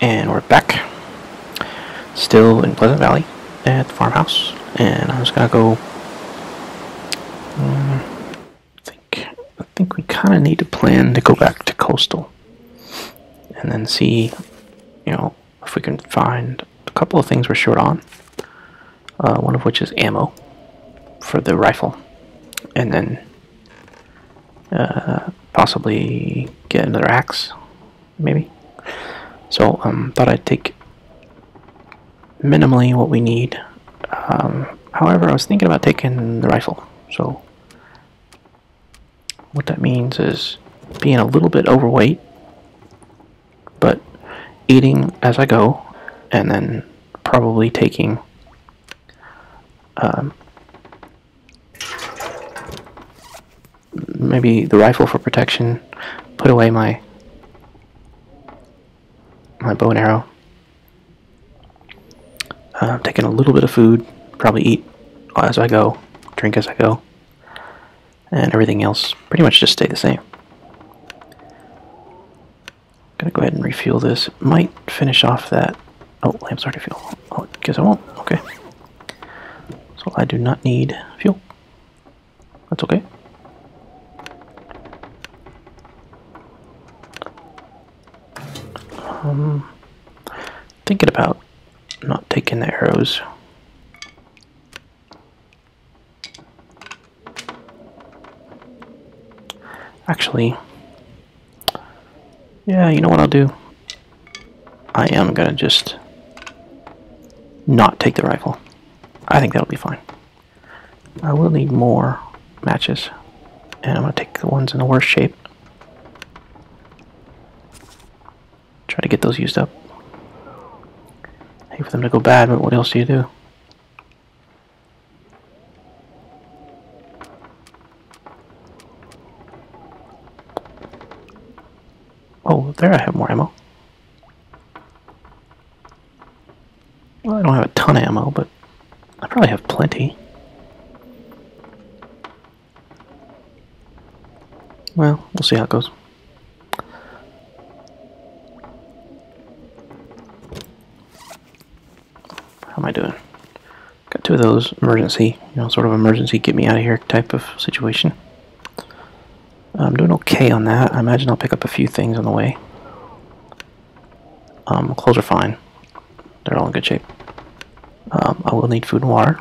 And we're back, still in Pleasant Valley at the farmhouse, and I'm just gonna go. I think we kind of need to plan to go back to coastal, and then see, if we can find a couple of things we're short on. One of which is ammo for the rifle, and then possibly get another axe, maybe. So thought I'd take minimally what we need. However, I was thinking about taking the rifle. So what that means is being a little bit overweight, but eating as I go, and then probably taking maybe the rifle for protection, put away my bow and arrow, taking a little bit of food, probably eat as I go, drink as I go, and everything else pretty much just stay the same. Gonna go ahead and refuel this. Might finish off that. Oh, lamp's already fuel. Oh, guess I won't. Okay. So I do not need fuel. That's okay. Thinking about not taking the arrows. Actually, yeah, you know what I'll do? I am gonna just not take the rifle. I think that'll be fine. I will need more matches, and I'm gonna take the ones in the worst shape. Try to get those used up. Hate for them to go bad, but what else do you do? Oh, there I have more ammo. Well, I don't have a ton of ammo, but I probably have plenty. Well, we'll see how it goes. How am I doing? Got 2 of those emergency, sort of emergency get me out of here type of situation. I'm doing okay on that. I imagine I'll pick up a few things on the way. Clothes are fine. They're all in good shape. I will need food and water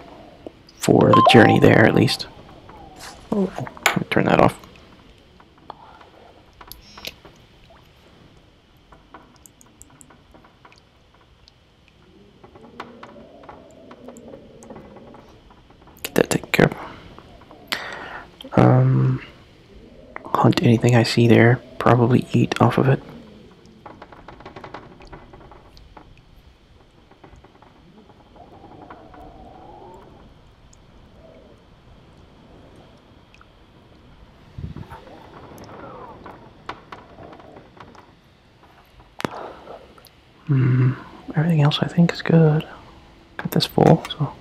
for the journey there, at least. Oh, let me turn that off. Get that taken care of. Hunt anything I see there. Probably eat off of it. Everything else I think is good. Got this full, so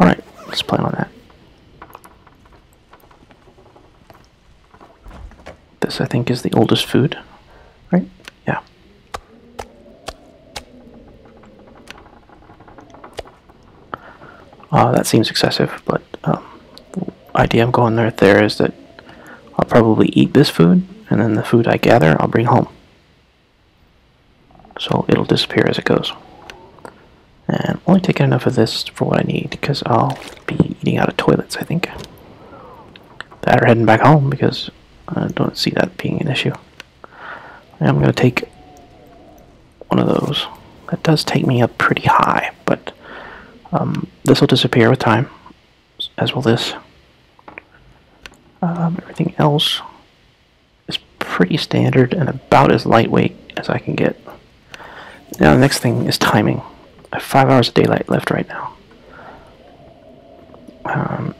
alright, let's plan on that. This I think is the oldest food, right? Yeah. That seems excessive, but the idea I'm going there is that I'll probably eat this food, and then the food I gather I'll bring home. So it'll disappear as it goes. And I'm only taking enough of this for what I need, because I'll be eating out of toilets, I think. That or heading back home, because I don't see that being an issue. I'm going to take one of those. That does take me up pretty high, but this will disappear with time, as will this. Everything else is pretty standard and about as lightweight as I can get. Now the next thing is timing. I have 5 hours of daylight left right now.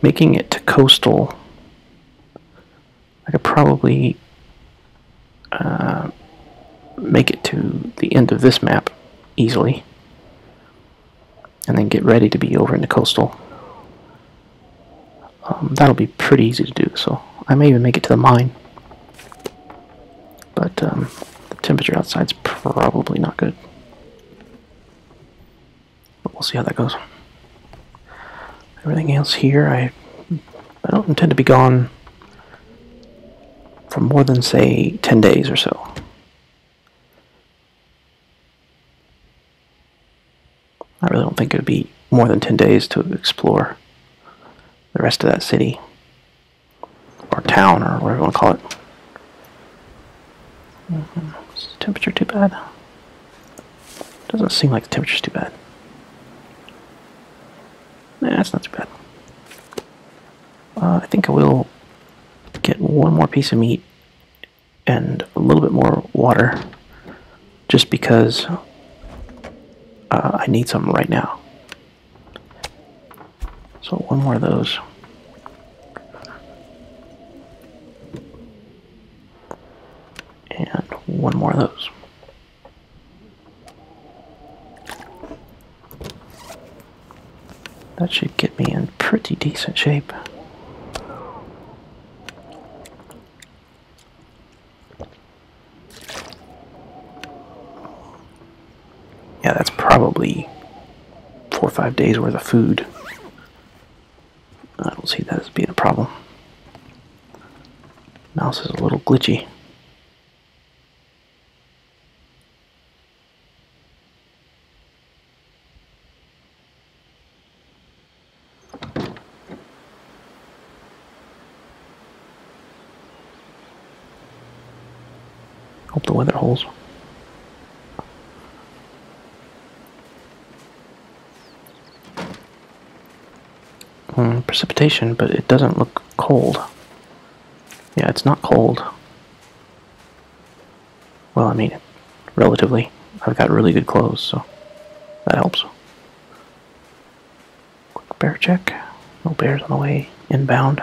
Making it to coastal, I could probably make it to the end of this map easily, and then get ready to be over in the coastal. That'll be pretty easy to do, so I may even make it to the mine. But the temperature outside's probably not good. But we'll see how that goes. Everything else here, I don't intend to be gone for more than, say, 10 days or so. I really don't think it would be more than 10 days to explore the rest of that city. Or town, or whatever you want to call it. Is the temperature too bad? Doesn't seem like the temperature's too bad. Nah, it's not too bad. I think I will get one more piece of meat and a little bit more water, just because I need some right now. So one more of those. And one more of those. That should get me in pretty decent shape. Yeah, that's probably 4 or 5 days worth of food. I don't see that as being a problem. Mouse is a little glitchy. Hope the weather holds. Precipitation, but it doesn't look cold. Yeah, it's not cold. Well, I mean, relatively. I've got really good clothes, so that helps. Quick bear check. No bears on the way inbound.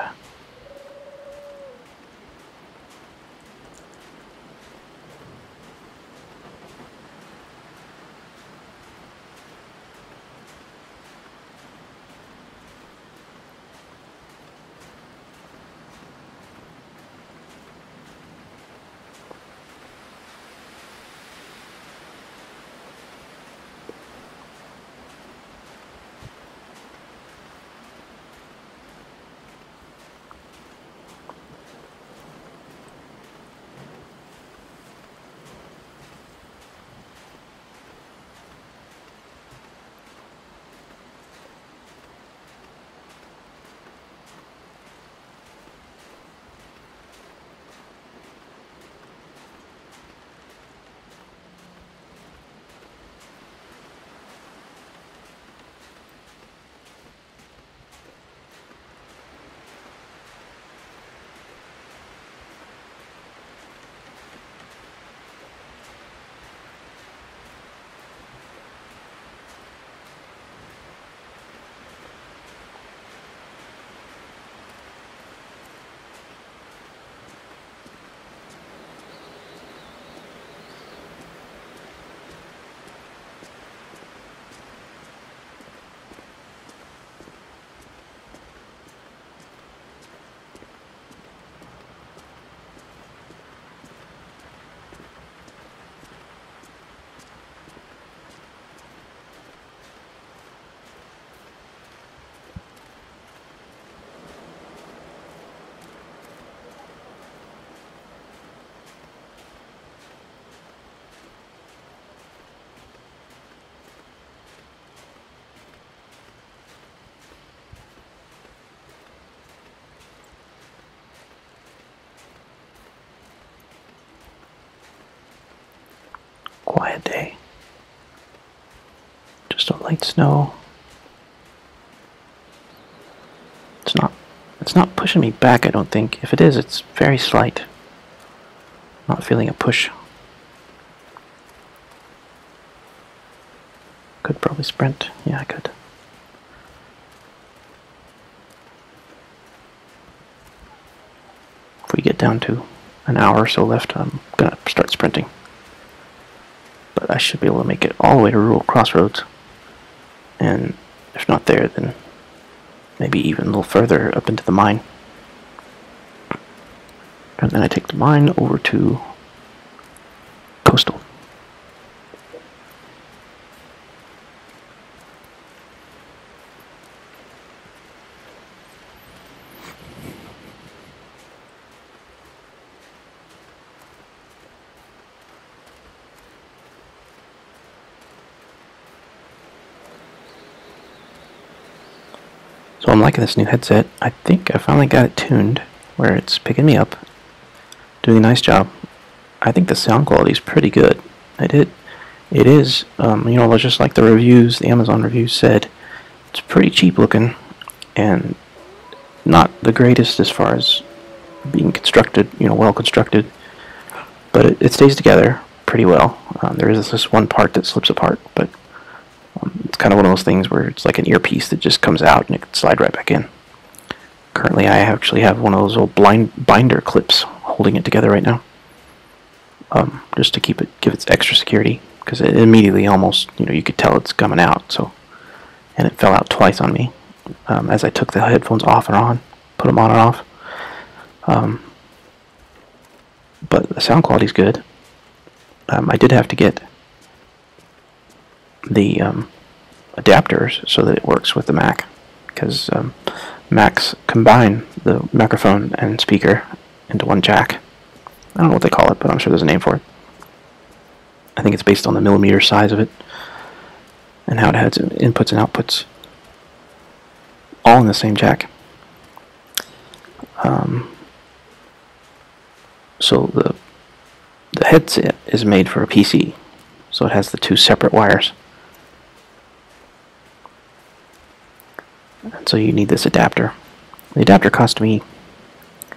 Quiet day. Just a light snow. It's not pushing me back, I don't think. If it is, it's very slight. Not feeling a push. Could probably sprint. Yeah, I could. If we get down to an hour or so left, I'm gonna start sprinting. But I should be able to make it all the way to Rural Crossroads. And if not there, then maybe even a little further up into the mine. And then I take the mine over to Coastal. So I'm liking this new headset. I think I finally got it tuned where it's picking me up, doing a nice job. I think the sound quality is pretty good. It is, you know, just like the reviews, the Amazon reviews said, it's pretty cheap looking and not the greatest as far as being constructed, you know, well constructed, but it stays together pretty well. There is this one part that slips apart, but it's kind of one of those things where it's like an earpiece that just comes out and it can slide right back in. Currently, I actually have one of those old binder clips holding it together right now, just to give it extra security, because it immediately almost, you know, you could tell it's coming out. So, and it fell out twice on me as I took the headphones off and on, put them on and off. But the sound quality is good. I did have to get the adapters so that it works with the Mac, because Macs combine the microphone and speaker into one jack. I don't know what they call it, but I'm sure there's a name for it. I think it's based on the millimeter size of it and how it has inputs and outputs all in the same jack. So the headset is made for a PC, so it has the two separate wires. And so you need this adapter. The adapter cost me, I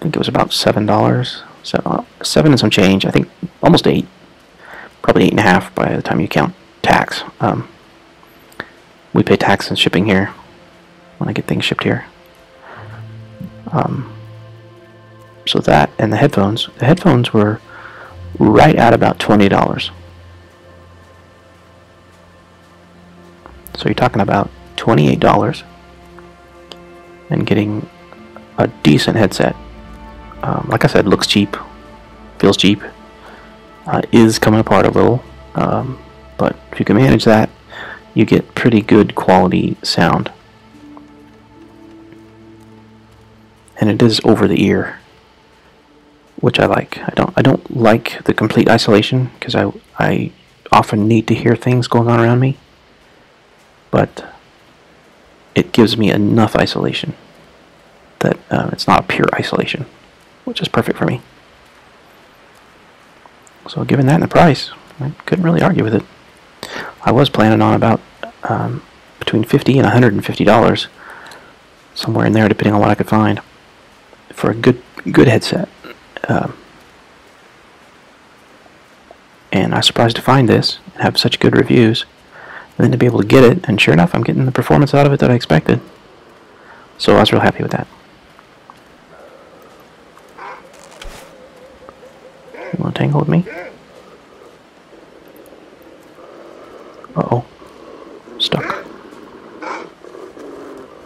think it was about $7, so $7 and some change. I think almost $8, probably $8.50 by the time you count tax. We pay tax and shipping here when I get things shipped here. So that and the headphones were right at about $20. So you're talking about $28 and getting a decent headset. Like I said, looks cheap, feels cheap, is coming apart a little, but if you can manage that, you get pretty good quality sound. And it is over the ear, which I like. I don't like the complete isolation, because I often need to hear things going on around me, but it gives me enough isolation that it's not a pure isolation, which is perfect for me. So given that and the price, I couldn't really argue with it. I was planning on about between $50 and $150, somewhere in there, depending on what I could find, for a good headset. And I was surprised to find this and have such good reviews, and then to be able to get it, and sure enough, I'm getting the performance out of it that I expected. So I was real happy with that. You want to tangle with me? Uh-oh. Stuck.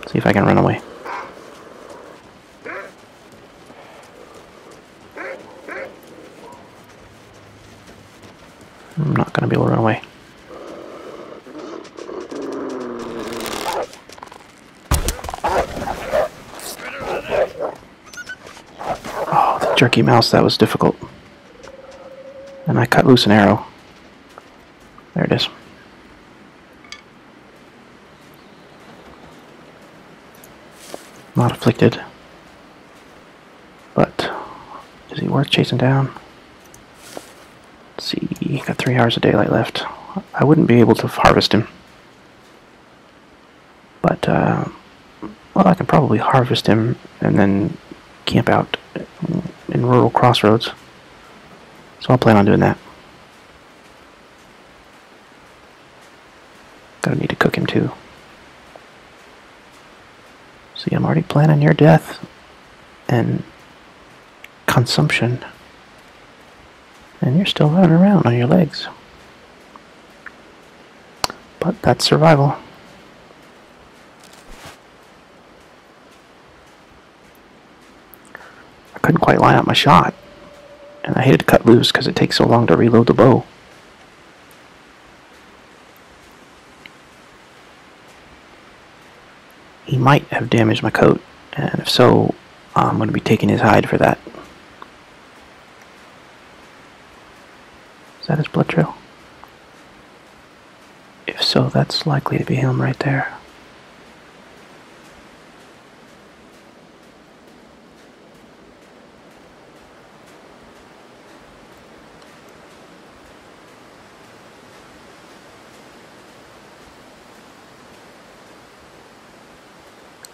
See if I can run away. I'm not going to be able to run away. Oh, the jerky mouse, that was difficult. And I cut loose an arrow. There it is. Not afflicted. But is he worth chasing down? Let's see, got 3 hours of daylight left. I wouldn't be able to harvest him. But, well, I can probably harvest him and then camp out in rural crossroads. So I'll plan on doing that. Gonna need to cook him too. See, I'm already planning your death and consumption. And you're still running around on your legs. But that's survival. I couldn't quite line up my shot. And I hated to cut loose because it takes so long to reload the bow. He might have damaged my coat, and if so, I'm going to be taking his hide for that. Is that his blood trail? If so, that's likely to be him right there.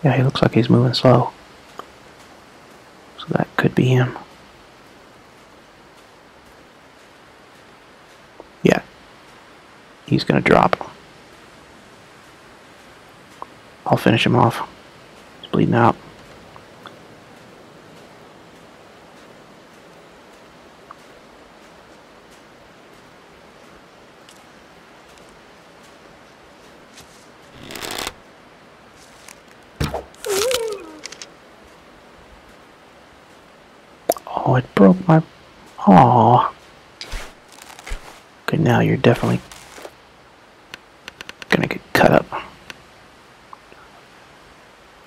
Yeah, he looks like he's moving slow. So that could be him. Yeah. He's gonna drop. I'll finish him off. He's bleeding out. Oh, it broke my... Aww. Okay, now you're definitely gonna get cut up.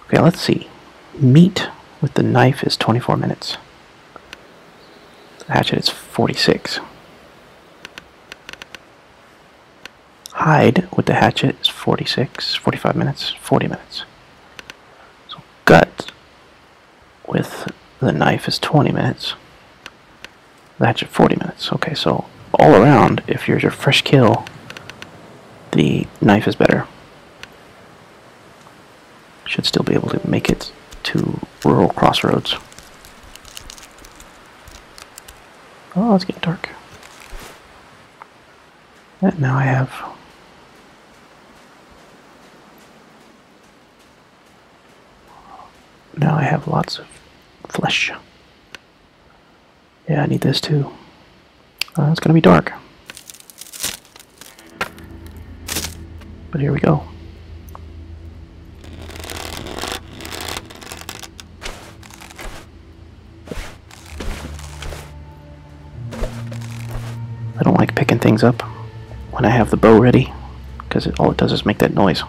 Okay, let's see. Meat with the knife is 24 minutes. The hatchet is 46. Hide with the hatchet is 45 minutes, 40 minutes. So gut with the knife is 20 minutes. The hatchet 40 minutes. Okay, so all around, if you're your fresh kill, the knife is better. Should still be able to make it to rural crossroads. Oh, it's getting dark. And now I have... Now I have lots of flesh. Yeah, I need this too. It's gonna be dark. But here we go. I don't like picking things up when I have the bow ready, because all it does is make that noise.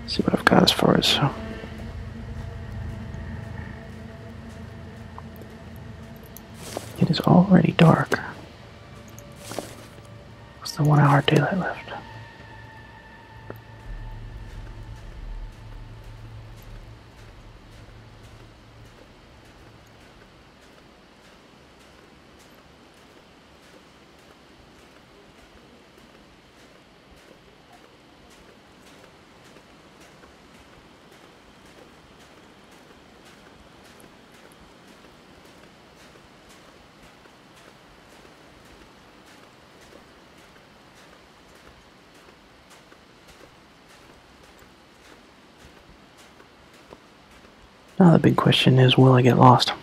Let's see what I've got as far as... It is already dark. What's the 1 hour daylight left? Now the big question is, will I get lost?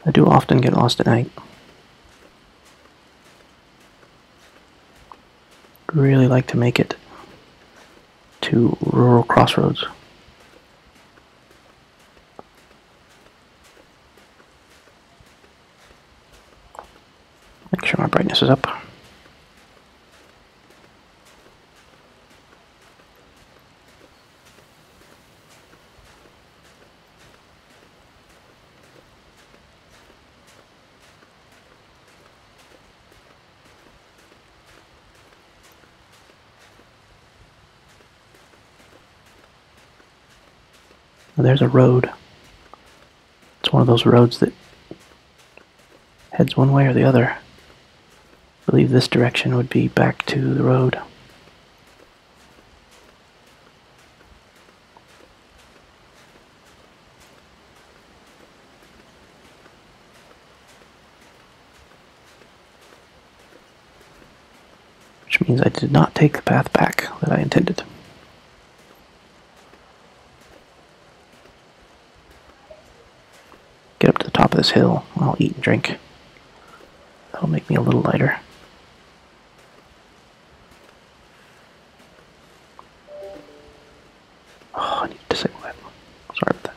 I do often get lost at night. Really like to make it to rural crossroads. Make sure my brightness is up. There's a road. It's one of those roads that heads one way or the other. I believe this direction would be back to the road. Which means I did not take the path back that I intended. Get up to the top of this hill. I'll eat and drink. That'll make me a little lighter. Oh, I need to disable that. Sorry about that.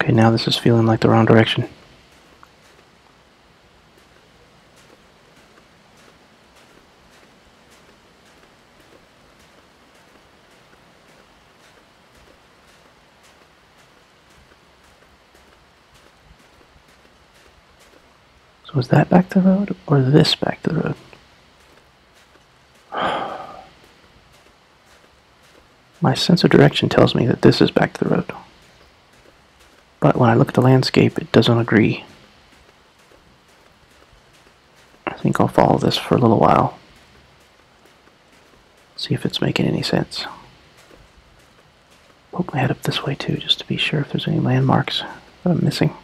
Okay, now this is feeling like the wrong direction. So is that back to the road, or this back to the road? My sense of direction tells me that this is back to the road. But when I look at the landscape, it doesn't agree. I think I'll follow this for a little while. See if it's making any sense. Poke my head up this way too, just to be sure if there's any landmarks that I'm missing.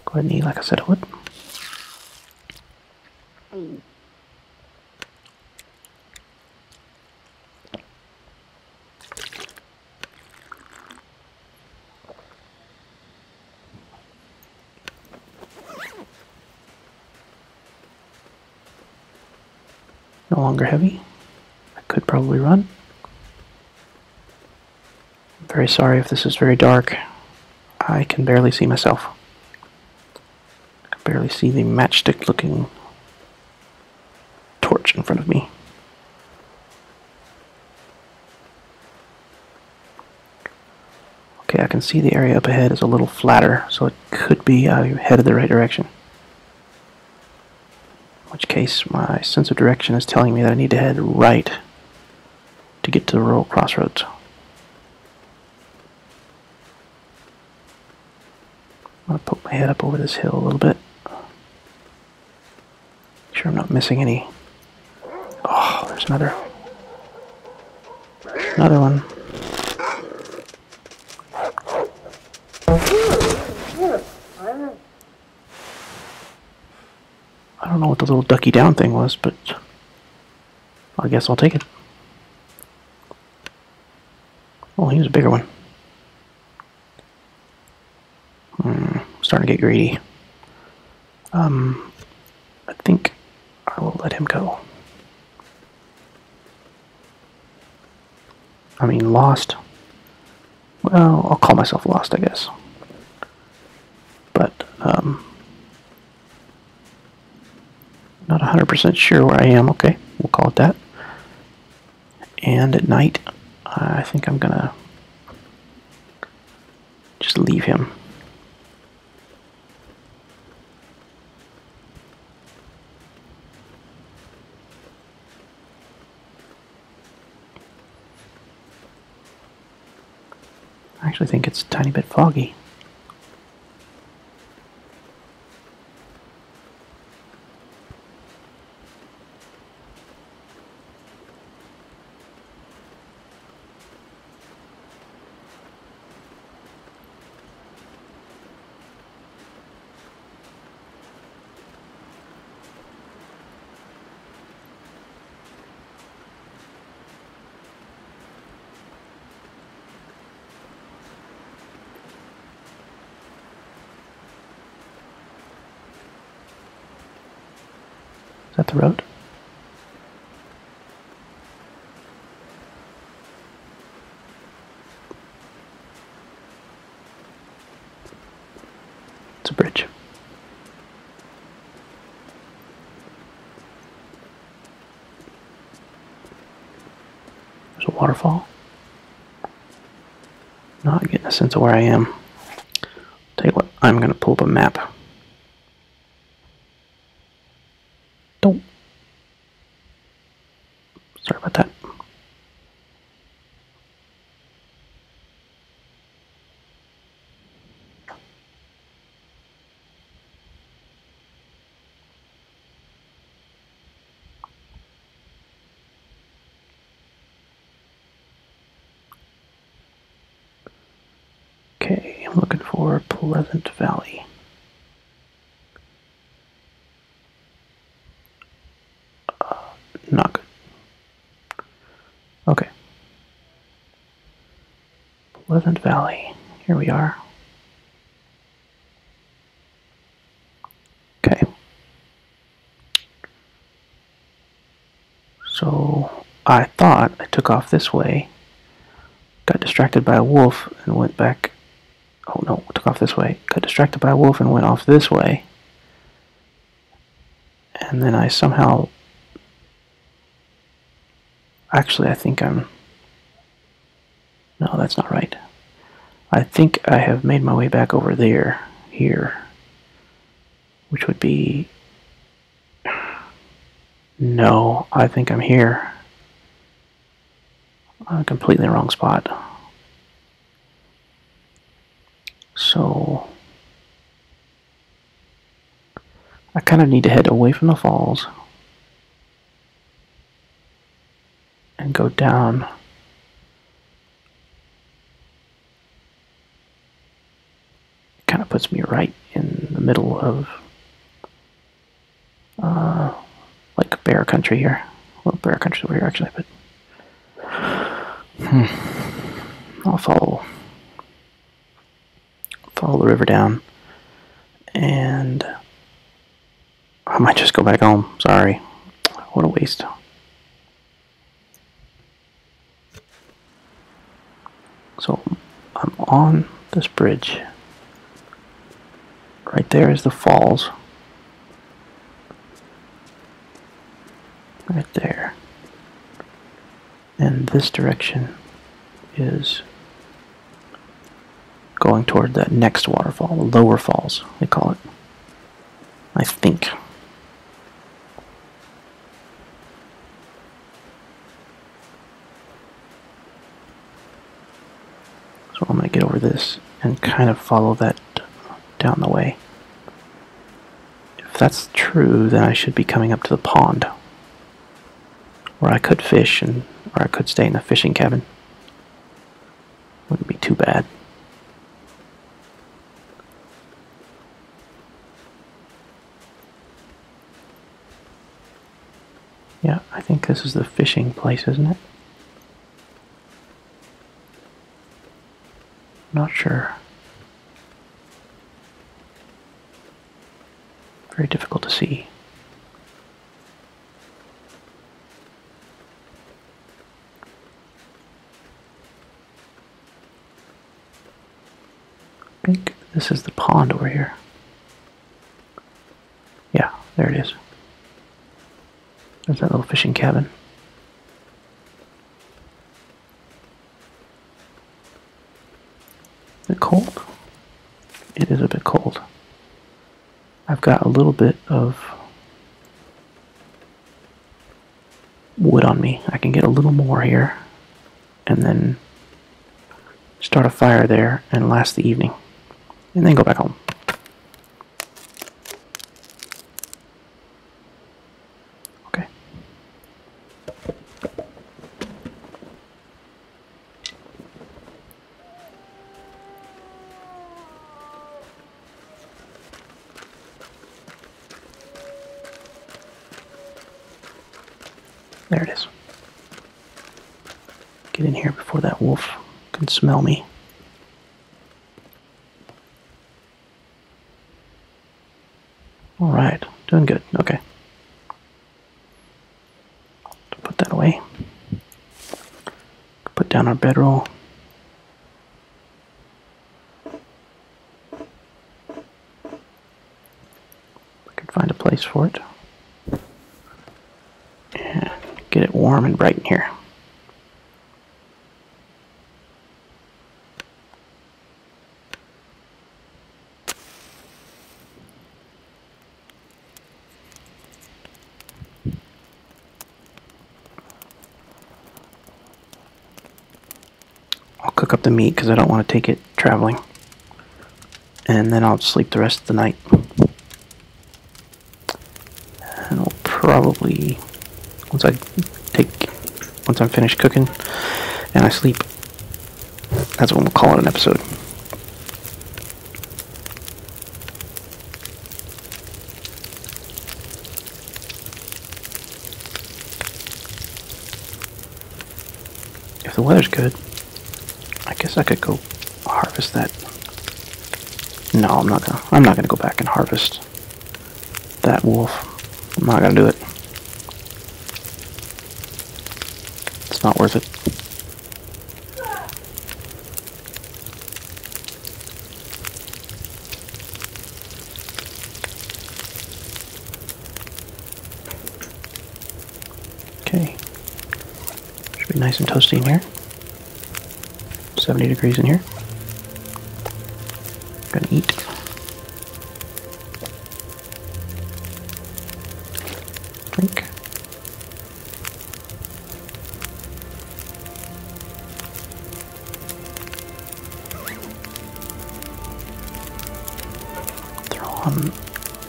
Go ahead and eat like I said I would. No longer heavy. I could probably run. I'm very sorry if this is very dark. I can barely see myself. I can barely see the matchstick looking torch in front of me. Okay, I can see the area up ahead is a little flatter, so it could be headed the right direction. In which case, my sense of direction is telling me that I need to head right to get to the rural crossroads. I'm going to poke my head up over this hill a little bit. Make sure I'm not missing any. Oh, there's another one. I don't know what the little ducky down thing was, but I guess I'll take it. Oh, he was a bigger one. Starting to get greedy. I think I will let him go. I mean, lost. Well, I'll call myself lost, I guess. But, not 100% sure where I am. Okay, we'll call it that. And at night, I think I'm gonna just leave him. I actually think it's a tiny bit foggy. Is that the road? It's a bridge. There's a waterfall. Not getting a sense of where I am. Tell you what, I'm going to pull up a map. Don't. Sorry about that. Okay, I'm looking for Pleasant Valley. Not good. Okay. Pleasant Valley. Here we are. Okay. So I thought I took off this way, got distracted by a wolf, and went back. Oh no, took off this way. Got distracted by a wolf and went off this way. And then I somehow... Actually, I think I'm... No, that's not right. I think I have made my way back over there, here, which would be... No, I think I'm here. I'm completely in the wrong spot. So... I kind of need to head away from the falls and go down. Kind of puts me right in the middle of like bear country here. Well, bear country over here actually, but I'll follow the river down, and I might just go back home. Sorry, what a waste. So I'm on this bridge. Right there is the falls. Right there. And this direction is going toward that next waterfall, the lower falls, they call it. I think. So I'm going to get over this and kind of follow that down the way. If that's true, then I should be coming up to the pond, where I could fish, or I could stay in the fishing cabin. Wouldn't be too bad. Yeah, I think this is the fishing place, isn't it? Not sure. Very difficult to see. I think this is the pond over here. Yeah, there it is. There's that little fishing cabin. Is it cold? It is a bit cold. I've got a little bit of wood on me. I can get a little more here and then start a fire there and last the evening and then go back home. Okay. There it is. Get in here before that wolf can smell me. Alright, doing good. Okay. Put that away. Put down our bedroll. I can find a place for it. And get it warm and bright in here. I'll cook up the meat because I don't want to take it traveling. And then I'll sleep the rest of the night. And I'll probably, once I'm finished cooking and I sleep, that's when we'll call it an episode. If the weather's good, I guess I could go harvest that. No, I'm not gonna go back and harvest that wolf. I'm not gonna do it. It's not worth it. Okay. Should be nice and toasty in here. 70 degrees in here.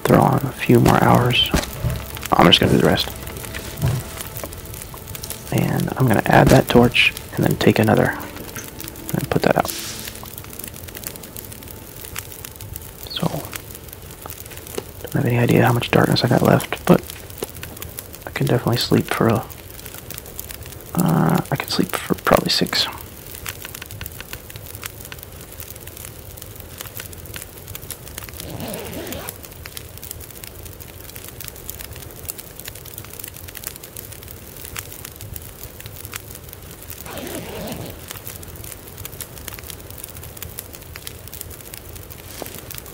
throw on a few more hours. I'm just gonna do the rest. And I'm gonna add that torch and then take another and put that out. So, don't have any idea how much darkness I got left, but I can definitely sleep for a. I can sleep for probably 6.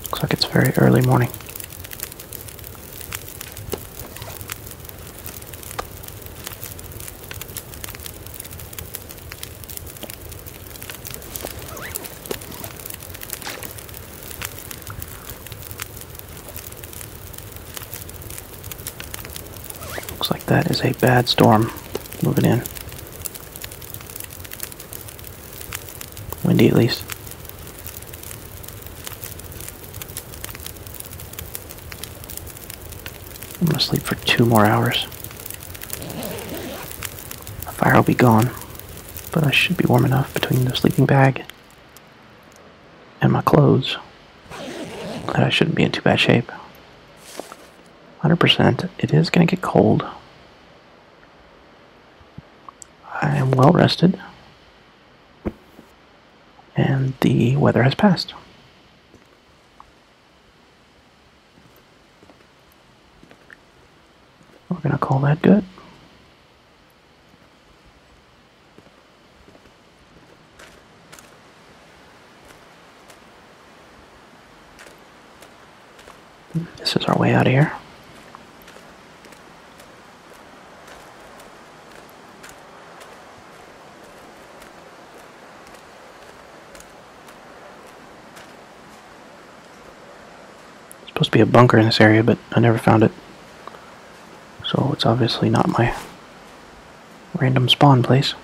Looks like it's very early morning. Looks like that is a bad storm moving in. Windy at least. I'm gonna sleep for 2 more hours. The fire will be gone, but I should be warm enough between the sleeping bag and my clothes that I shouldn't be in too bad shape. 100%. It is gonna get cold. I am well rested, and the weather has passed. We're gonna call that good. This is our way out of here. There's supposed to be a bunker in this area, but I never found it. So it's obviously not my random spawn place.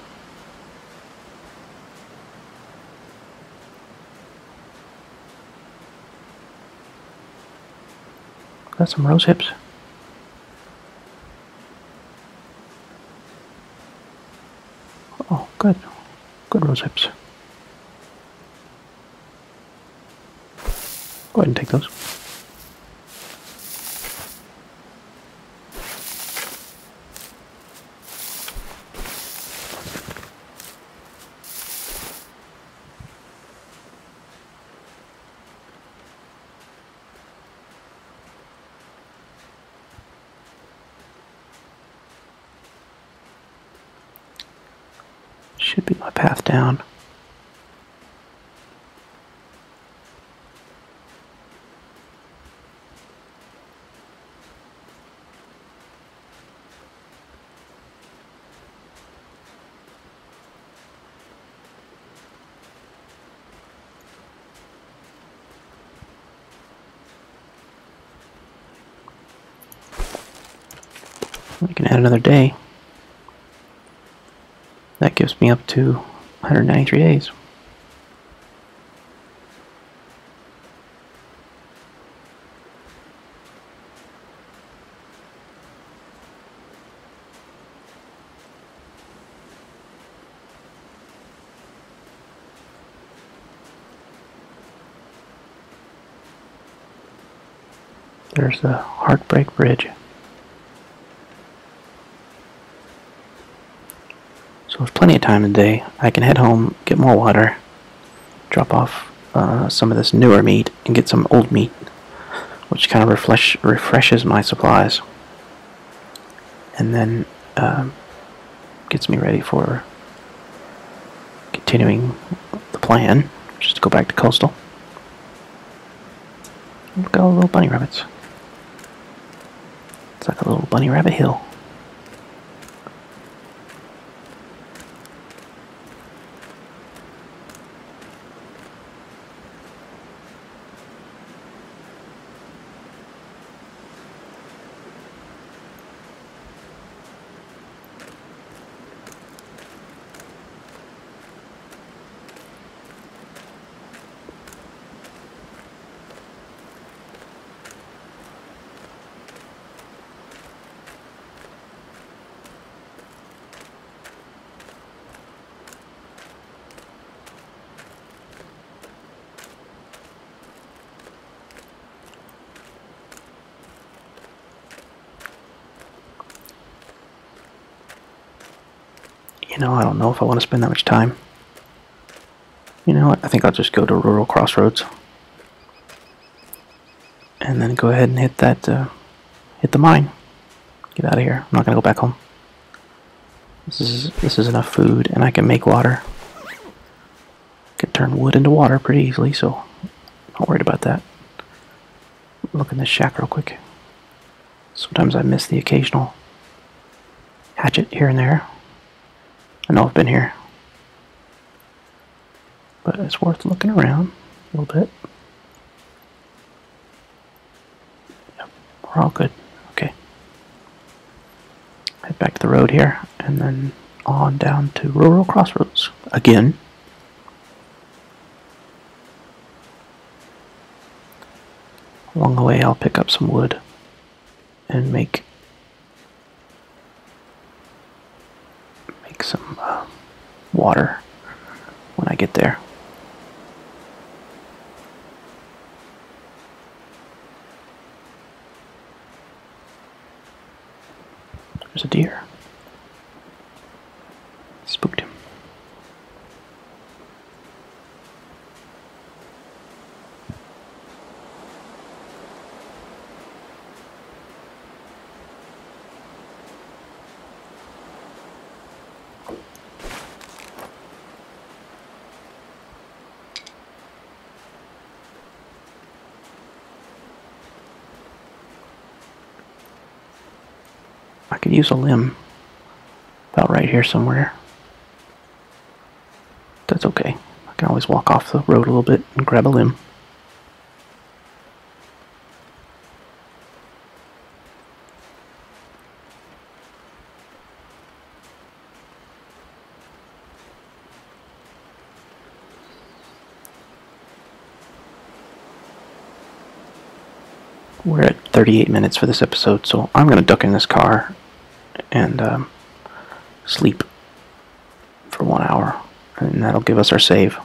Got some rose hips. Oh, good. Good rose hips. Go ahead and take those. Should be my path down. We can add another day. That gives me up to 193 days. There's the Heartbreak Bridge. So with plenty of time in the day, I can head home, get more water, drop off some of this newer meat, and get some old meat, which kind of refreshes my supplies, and then gets me ready for continuing the plan, which is to go back to Coastal. Look at all the little bunny rabbits. It's like a little bunny rabbit hill. you know, I don't know if I want to spend that much time. You know what? I think I'll just go to Rural Crossroads. And then go ahead and hit that, hit the mine. Get out of here. I'm not gonna go back home. This is enough food, and I can make water. Can turn wood into water pretty easily, so not worried about that. Look in this shack real quick. Sometimes I miss the occasional hatchet here and there. I know I've been here, but it's worth looking around a little bit. Yep, we're all good. Okay. Head back to the road here, and then on down to Rural Crossroads again. Along the way, I'll pick up some wood and make some water when I get there. There's a deer. Spooked him. I could use a limb about right here somewhere. That's okay. I can always walk off the road a little bit and grab a limb. We're at 38 minutes for this episode, so I'm going to duck in this car and sleep for 1 hour, and that'll give us our save.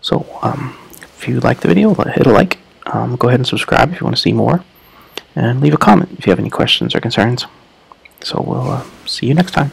So, if you like the video, hit a like. Go ahead and subscribe if you want to see more, and leave a comment if you have any questions or concerns. So we'll see you next time.